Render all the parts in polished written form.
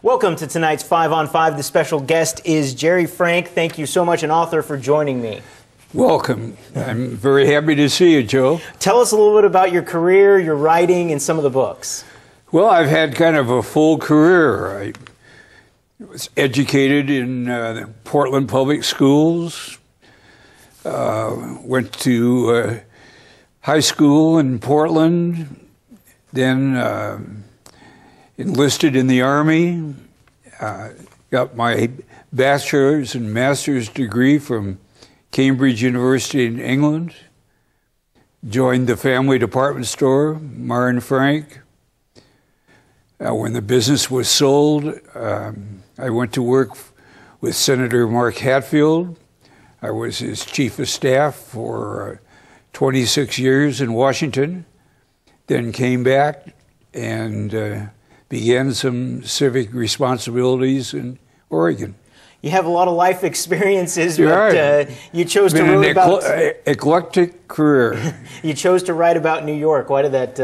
Welcome to tonight's 5 on 5. The special guest is Gerry Frank. Thank you so much, an author, for joining me. Welcome. I'm very happy to see you, Joe. Tell us a little bit about your career, your writing, and some of the books. Well, I've had kind of a full career. I was educated in the Portland public schools, went to high school in Portland, then enlisted in the Army, got my bachelor's and master's degree from Cambridge University in England, joined the family department store, Mar & Frank. When the business was sold, I went to work with Senator Mark Hatfield. I was his chief of staff for 26 years in Washington, then came back and began some civic responsibilities in Oregon. You have a lot of life experiences, but you chose to write about... eclectic career. You chose to write about New York. Why did that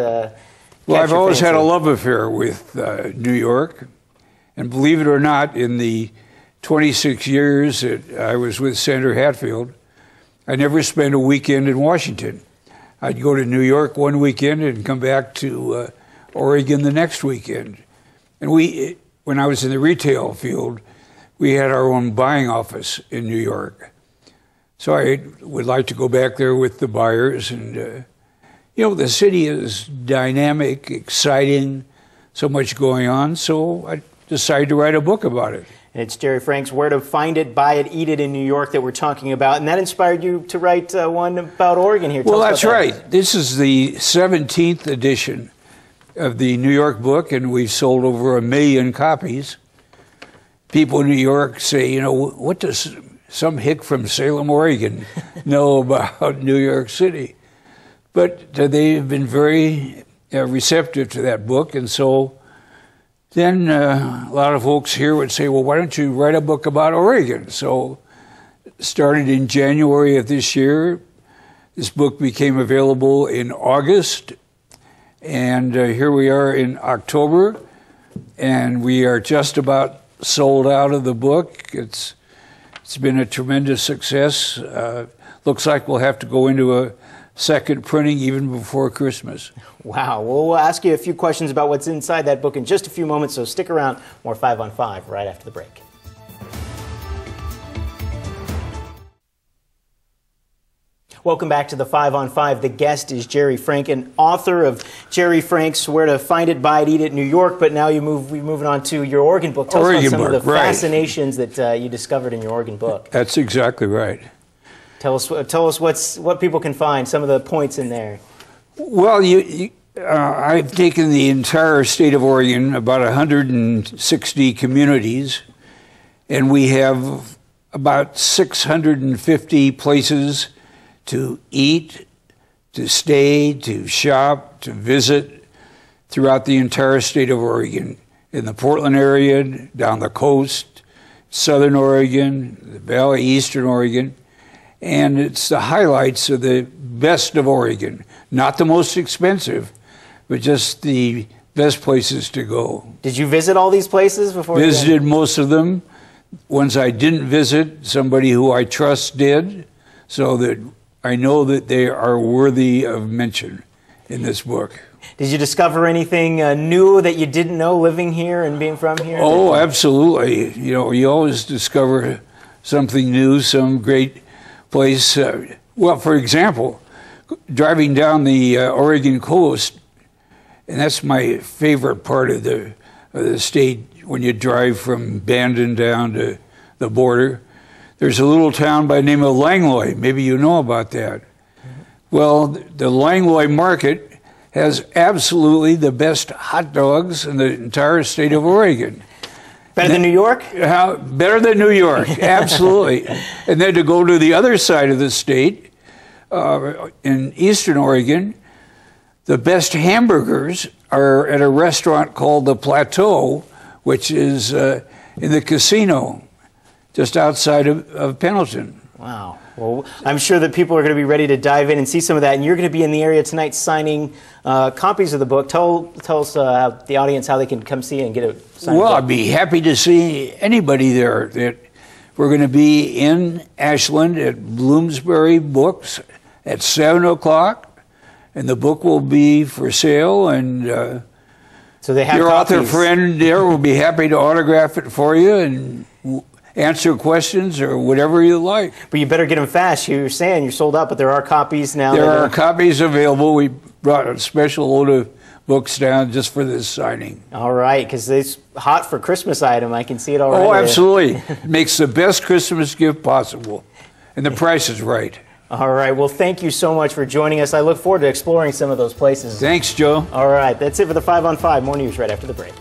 Well, I've always had a love affair with New York. And believe it or not, in the 26 years that I was with Senator Hatfield, I never spent a weekend in Washington. I'd go to New York one weekend and come back to Oregon the next weekend. And when I was in the retail field, we had our own buying office in New York. So I would like to go back there with the buyers. And, you know, the city is dynamic, exciting, so much going on. So I decided to write a book about it. And it's Gerry Frank's Where to Find It, Buy It, Eat It in New York that we're talking about. And that inspired you to write one about Oregon here. Well, that's right. This is the 17th edition of the New York book, and we've sold over 1 million copies. People in New York say, you know, what does some hick from Salem, Oregon know about New York City? But they've been very receptive to that book, and so then a lot of folks here would say, well, why don't you write a book about Oregon? So started in January of this year. This book became available in August, and here we are in October, and we are just about sold out of the book. It's been a tremendous success. Looks like we'll have to go into a second printing even before Christmas. Wow. Well, we'll ask you a few questions about what's inside that book in just a few moments, so stick around. More 5 on 5 right after the break. Welcome back to the 5 on 5. The guest is Gerry Frank, an author of Gerry Frank's Where to Find It, Buy It, Eat It, New York. But now we're moving on to your Oregon book. Tell us about some of the fascinations that you discovered in your Oregon book. That's exactly right. Tell us what people can find, some of the points in there. Well, I've taken the entire state of Oregon, about 160 communities, and we have about 650 places to eat, to stay, to shop, to visit throughout the entire state of Oregon. In the Portland area, down the coast, southern Oregon, the Valley, eastern Oregon. And it's the highlights of the best of Oregon. Not the most expensive, but just the best places to go. Did you visit all these places before? Visited most of them. Ones I didn't visit, somebody who I trust did, so that I know that they are worthy of mention in this book. Did you discover anything new that you didn't know living here and being from here? Oh, absolutely. You know, you always discover something new, some great place. Well, for example, driving down the Oregon coast, and that's my favorite part of the state, when you drive from Bandon down to the border. There's a little town by the name of Langlois. Maybe you know about that. Well, the Langlois market has absolutely the best hot dogs in the entire state of Oregon. Better than New York? Better than New York, absolutely. And then to go to the other side of the state, in eastern Oregon, the best hamburgers are at a restaurant called The Plateau, which is in the casino just outside of Pendleton. Wow. Well, I'm sure that people are going to be ready to dive in and see some of that. And you're going to be in the area tonight signing copies of the book. Tell us, the audience, how they can come see it and get a signed book. Well, I'd be happy to see anybody there. We're going to be in Ashland at Bloomsbury Books at 7 o'clock, and the book will be for sale. And so they have your copies. author friend there will be happy to autograph it for you and answer questions or whatever you like. But you better get them fast. You're saying you're sold out, but there are copies now. There are copies available. We brought a special load of books down just for this signing. All right, because it's hot for Christmas item. I can see it already. Oh, absolutely. Makes the best Christmas gift possible. And the price is right. All right. Well, thank you so much for joining us. I look forward to exploring some of those places. Thanks, Joe. All right. That's it for the 5 on 5. More news right after the break.